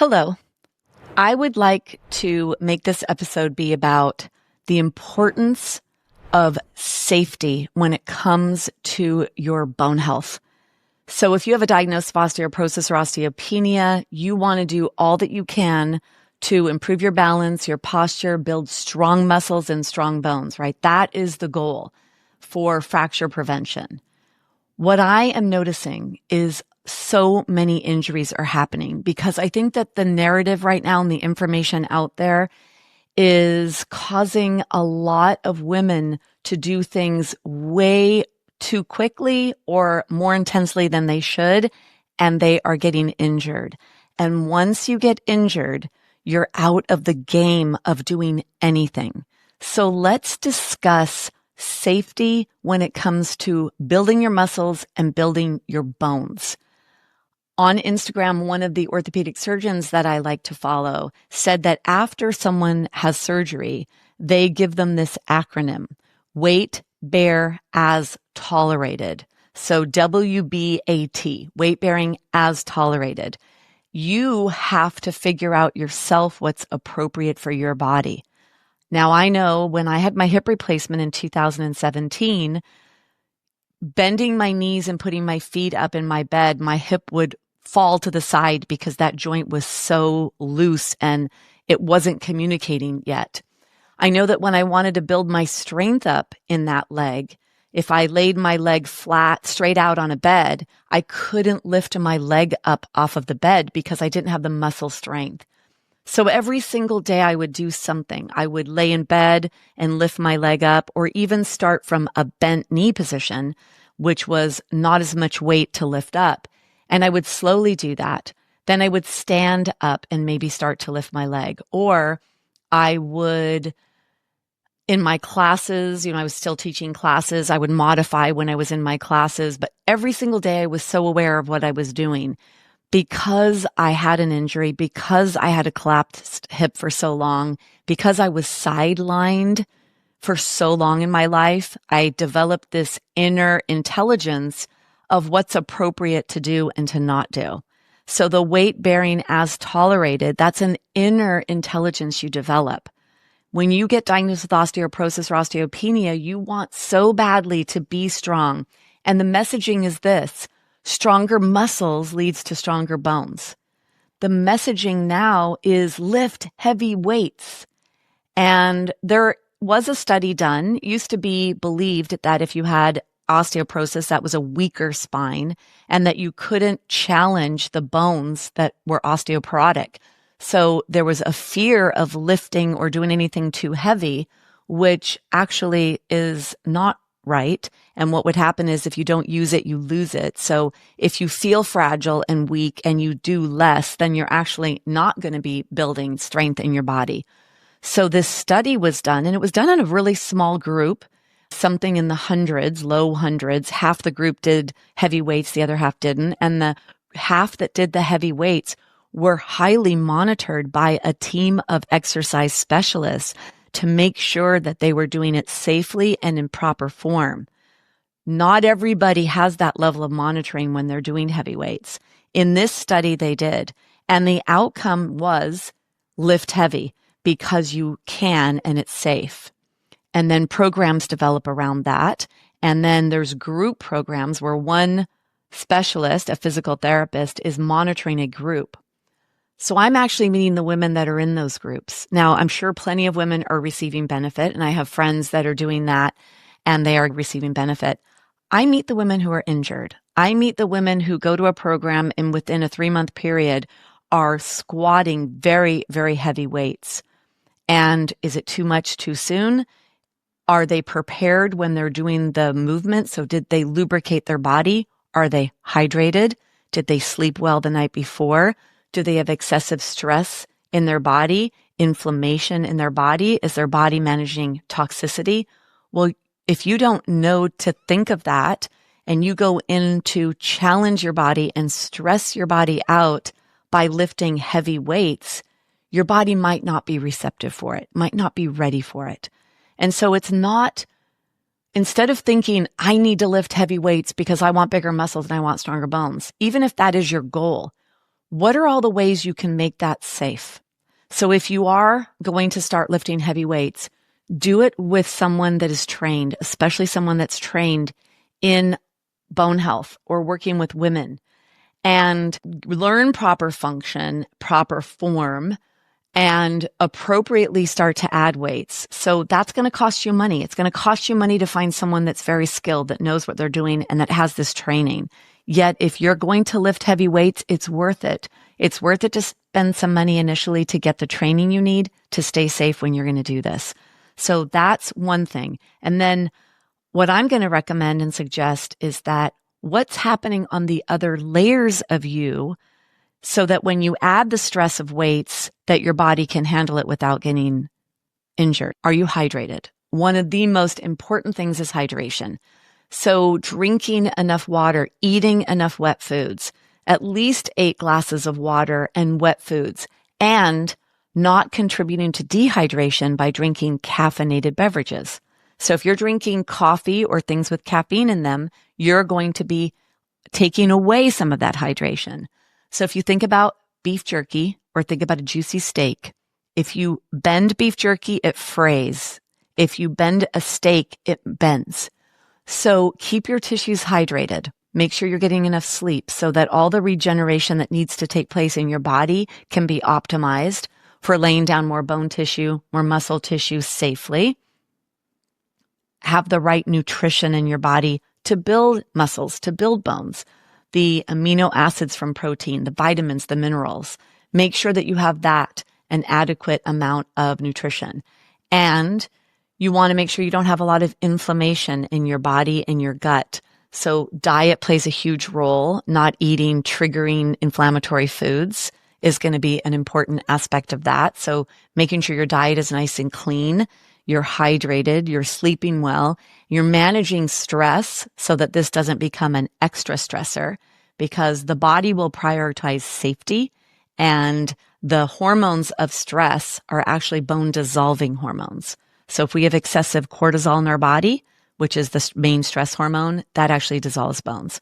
Hello. I would like to make this episode be about the importance of safety when it comes to your bone health. So if you have a diagnosis of osteoporosis or osteopenia, you want to do all that you can to improve your balance, your posture, build strong muscles and strong bones, right? That is the goal for fracture prevention. What I am noticing is so many injuries are happening because I think that the narrative right now and the information out there is causing a lot of women to do things way too quickly or more intensely than they should, and they are getting injured. And once you get injured, you're out of the game of doing anything. So let's discuss safety when it comes to building your muscles and building your bones. On Instagram, one of the orthopedic surgeons that I like to follow said that after someone has surgery, they give them this acronym, weight bear as tolerated. So WBAT, weight bearing as tolerated. You have to figure out yourself what's appropriate for your body. Now, I know when I had my hip replacement in 2017, bending my knees and putting my feet up in my bed, my hip would fall to the side because that joint was so loose and it wasn't communicating yet. I know that when I wanted to build my strength up in that leg, if I laid my leg flat, straight out on a bed, I couldn't lift my leg up off of the bed because I didn't have the muscle strength. So every single day I would do something. I would lay in bed and lift my leg up, or even start from a bent knee position, which was not as much weight to lift up. And I would slowly do that. Then I would stand up and maybe start to lift my leg. Or I would, in my classes, I was still teaching classes. I would modify when I was in my classes, but every single day I was so aware of what I was doing. Because I had an injury, because I had a collapsed hip for so long, because I was sidelined for so long in my life, I developed this inner intelligence of what's appropriate to do and to not do. So the weight bearing as tolerated, that's an inner intelligence you develop. When you get diagnosed with osteoporosis or osteopenia, you want so badly to be strong. And the messaging is this: stronger muscles leads to stronger bones. The messaging now is lift heavy weights. And there was a study done. It used to be believed that if you had osteoporosis, that was a weaker spine and that you couldn't challenge the bones that were osteoporotic. So there was a fear of lifting or doing anything too heavy, which actually is not right. And what would happen is if you don't use it, you lose it. So if you feel fragile and weak and you do less, then you're actually not going to be building strength in your body. So this study was done, and it was done in a really small group, something in the hundreds, low hundreds. Half the group did heavy weights, the other half didn't. And the half that did the heavy weights were highly monitored by a team of exercise specialists to make sure that they were doing it safely and in proper form. Not everybody has that level of monitoring when they're doing heavy weights. In this study, they did. And the outcome was lift heavy because you can and it's safe. And then programs develop around that. And then there's group programs where one specialist, a physical therapist, is monitoring a group. So I'm actually meeting the women that are in those groups. Now, I'm sure plenty of women are receiving benefit, and I have friends that are doing that, and they are receiving benefit. I meet the women who are injured. I meet the women who go to a program and within a 3-month period are squatting very, very heavy weights. And is it too much too soon? Are they prepared when they're doing the movement? So did they lubricate their body? Are they hydrated? Did they sleep well the night before? Do they have excessive stress in their body, inflammation in their body? Is their body managing toxicity? Well, if you don't know to think of that and you go in to challenge your body and stress your body out by lifting heavy weights, your body might not be receptive for it, might not be ready for it. And so it's not, instead of thinking, I need to lift heavy weights because I want bigger muscles and I want stronger bones, even if that is your goal, what are all the ways you can make that safe? So if you are going to start lifting heavy weights, do it with someone that is trained, especially someone that's trained in bone health or working with women, and learn proper function, proper form, and appropriately start to add weights. So that's going to cost you money. It's going to cost you money to find someone that's very skilled, that knows what they're doing, and that has this training. Yet if you're going to lift heavy weights, it's worth it. It's worth it to spend some money initially to get the training you need to stay safe when you're going to do this. So that's one thing. And then what I'm going to recommend and suggest is that what's happening on the other layers of you, so that when you add the stress of weights, that your body can handle it without getting injured. Are you hydrated? One of the most important things is hydration. So drinking enough water, eating enough wet foods, at least 8 glasses of water and wet foods, and not contributing to dehydration by drinking caffeinated beverages. So if you're drinking coffee or things with caffeine in them, you're going to be taking away some of that hydration. So if you think about beef jerky or think about a juicy steak, if you bend beef jerky, it frays. If you bend a steak, it bends. So keep your tissues hydrated. Make sure you're getting enough sleep so that all the regeneration that needs to take place in your body can be optimized for laying down more bone tissue, more muscle tissue safely. Have the right nutrition in your body to build muscles, to build bones, the amino acids from protein, the vitamins, the minerals. Make sure that you have that, an adequate amount of nutrition. And you want to make sure you don't have a lot of inflammation in your body, in your gut. So diet plays a huge role. Not eating triggering inflammatory foods is going to be an important aspect of that. So making sure your diet is nice and clean, you're hydrated, you're sleeping well, you're managing stress so that this doesn't become an extra stressor, because the body will prioritize safety, and the hormones of stress are actually bone dissolving hormones. So if we have excessive cortisol in our body, which is the main stress hormone, that actually dissolves bones.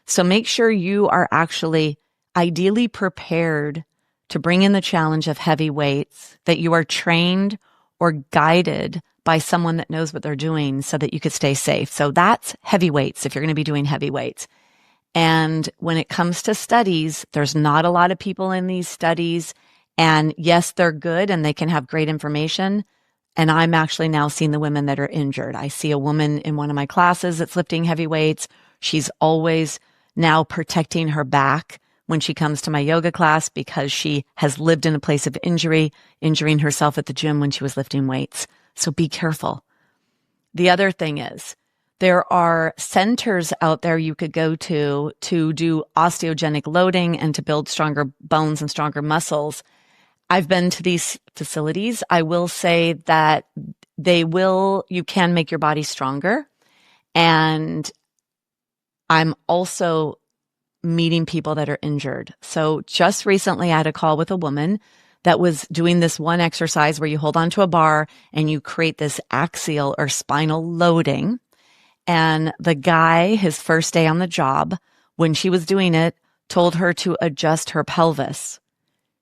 So make sure you are actually ideally prepared to bring in the challenge of heavy weights, that you are trained or guided by someone that knows what they're doing so that you could stay safe. So that's heavy weights if you're going to be doing heavy weights. And when it comes to studies, there's not a lot of people in these studies. And yes, they're good and they can have great information. And I'm actually now seeing the women that are injured. I see a woman in one of my classes that's lifting heavy weights. She's always now protecting her back when she comes to my yoga class because she has lived in a place of injury, injuring herself at the gym when she was lifting weights. So be careful. The other thing is, there are centers out there you could go to do osteogenic loading and to build stronger bones and stronger muscles. I've been to these facilities. I will say that you can make your body stronger. And I'm also meeting people that are injured. So just recently I had a call with a woman that was doing this one exercise where you hold onto a bar and you create this axial or spinal loading. And the guy, his first day on the job, when she was doing it, told her to adjust her pelvis.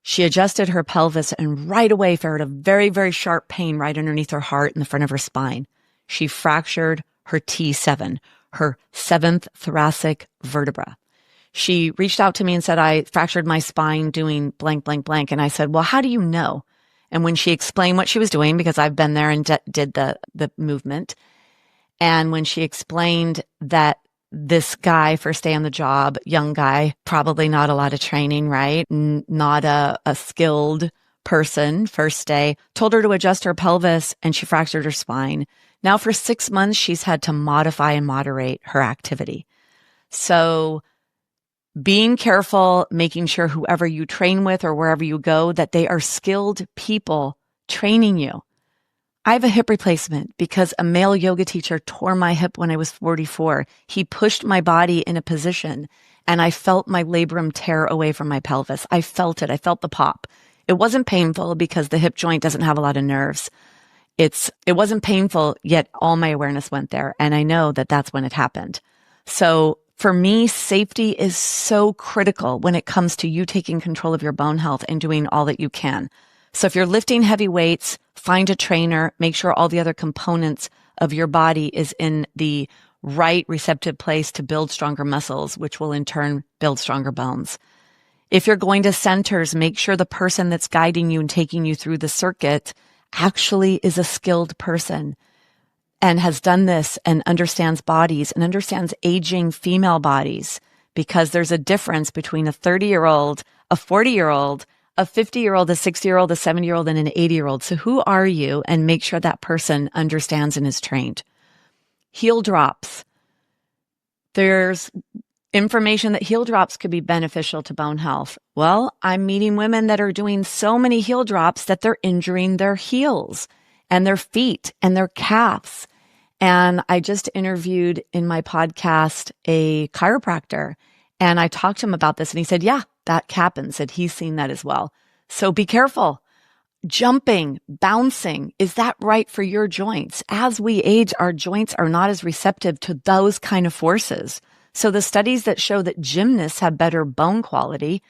She adjusted her pelvis and right away felt a very, very sharp pain right underneath her heart in the front of her spine. She fractured her T7, her 7th thoracic vertebra. She reached out to me and said, I fractured my spine doing blank, blank, blank. And I said, well, how do you know? And when she explained what she was doing, because I've been there and did the movement, and when she explained that this guy, first day on the job, young guy, probably not a lot of training, right? Not a skilled person, first day, told her to adjust her pelvis and she fractured her spine. Now for 6 months, she's had to modify and moderate her activity. So being careful, making sure whoever you train with or wherever you go, that they are skilled people training you. I have a hip replacement because a male yoga teacher tore my hip when I was 44. He pushed my body in a position and I felt my labrum tear away from my pelvis. I felt it. I felt the pop. It wasn't painful because the hip joint doesn't have a lot of nerves. It wasn't painful, yet all my awareness went there. And I know that that's when it happened. So For me, safety is so critical when it comes to you taking control of your bone health and doing all that you can. So if you're lifting heavy weights, find a trainer, make sure all the other components of your body is in the right receptive place to build stronger muscles, which will in turn build stronger bones. If you're going to centers, make sure the person that's guiding you and taking you through the circuit actually is a skilled person and has done this and understands bodies and understands aging female bodies, because there's a difference between a 30-year-old, a 40-year-old, a 50-year-old, a 60-year-old, a 70-year-old, and an 80-year-old. So who are you? And make sure that person understands and is trained. Heel drops. There's information that heel drops could be beneficial to bone health. Well, I'm meeting women that are doing so many heel drops that they're injuring their heels and their feet and their calves. And I just interviewed in my podcast a chiropractor, and I talked to him about this, and he said, yeah, that happens, and he's seen that as well. So be careful. Jumping, bouncing, is that right for your joints? As we age, our joints are not as receptive to those kind of forces. So the studies that show that gymnasts have better bone quality,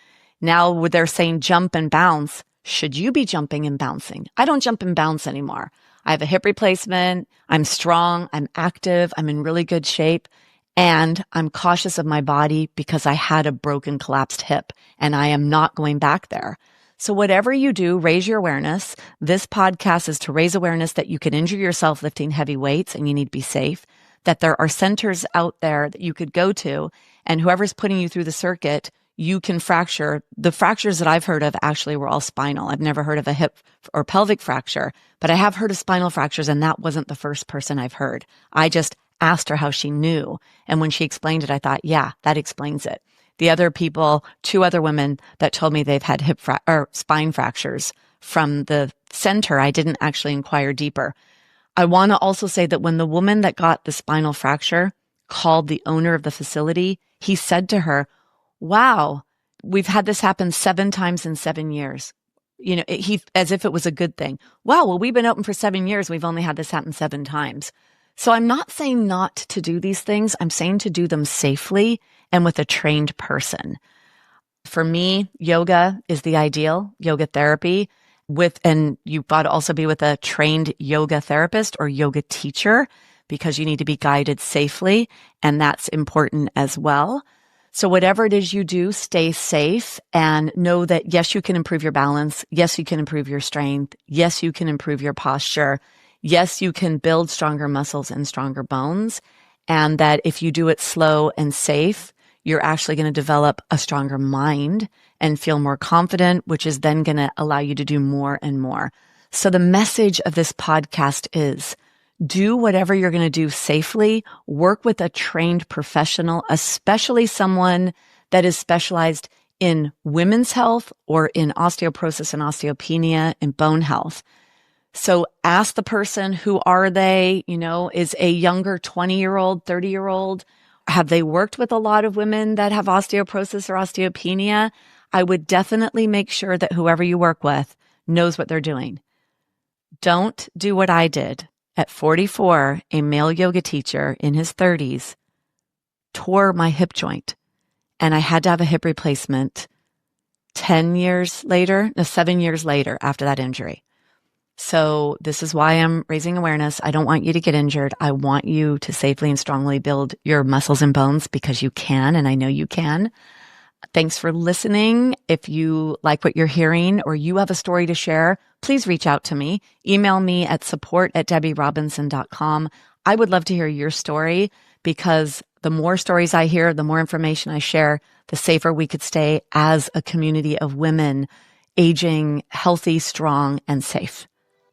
now they're saying jump and bounce. Should you be jumping and bouncing? I don't jump and bounce anymore. I have a hip replacement. I'm strong. I'm active. I'm in really good shape. And I'm cautious of my body because I had a broken, collapsed hip, and I am not going back there. So whatever you do, raise your awareness. This podcast is to raise awareness that you can injure yourself lifting heavy weights and you need to be safe, that there are centers out there that you could go to, and whoever's putting you through the circuit, you can fracture. The fractures that I've heard of actually were all spinal. I've never heard of a hip or pelvic fracture, but I have heard of spinal fractures, and that wasn't the first person I've heard. I just asked her how she knew. And when she explained it, I thought, yeah, that explains it. The other people, 2 other women that told me they've had or spine fractures from the center, I didn't actually inquire deeper. I want to also say that when the woman that got the spinal fracture called the owner of the facility, he said to her, wow, we've had this happen 7 times in 7 years. You know, as if it was a good thing. Wow, well, we've been open for 7 years. We've only had this happen 7 times. So I'm not saying not to do these things. I'm saying to do them safely and with a trained person. For me, yoga is the ideal, yoga therapy and you've got to also be with a trained yoga therapist or yoga teacher, because you need to be guided safely. And that's important as well. So whatever it is you do, stay safe and know that, yes, you can improve your balance. Yes, you can improve your strength. Yes, you can improve your posture. Yes, you can build stronger muscles and stronger bones. And that if you do it slow and safe, you're actually going to develop a stronger mind and feel more confident, which is then going to allow you to do more and more. So the message of this podcast is, do whatever you're going to do safely. Work with a trained professional, especially someone that is specialized in women's health or in osteoporosis and osteopenia and bone health. So ask the person, who are they? You know, is a younger 20-year-old, 30-year-old? Have they worked with a lot of women that have osteoporosis or osteopenia? I would definitely make sure that whoever you work with knows what they're doing. Don't do what I did. At 44, a male yoga teacher in his 30s tore my hip joint, and I had to have a hip replacement 7 years later after that injury. So this is why I'm raising awareness. I don't want you to get injured. I want you to safely and strongly build your muscles and bones, because you can, and I know you can. Thanks for listening. If you like what you're hearing or you have a story to share, please reach out to me. Email me at support@debbierobinson.com. I would love to hear your story, because the more stories I hear, the more information I share, the safer we could stay as a community of women aging healthy, strong, and safe.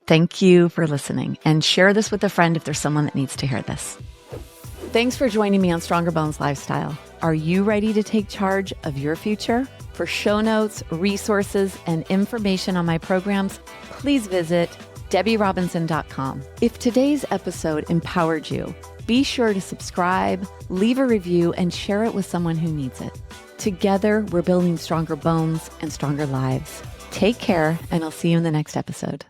Thank you for listening, and share this with a friend if there's someone that needs to hear this. Thanks for joining me on Stronger Bones Lifestyle. Are you ready to take charge of your future? For show notes, resources, and information on my programs, please visit DebbieRobinson.com. If today's episode empowered you, be sure to subscribe, leave a review, and share it with someone who needs it. Together, we're building stronger bones and stronger lives. Take care, and I'll see you in the next episode.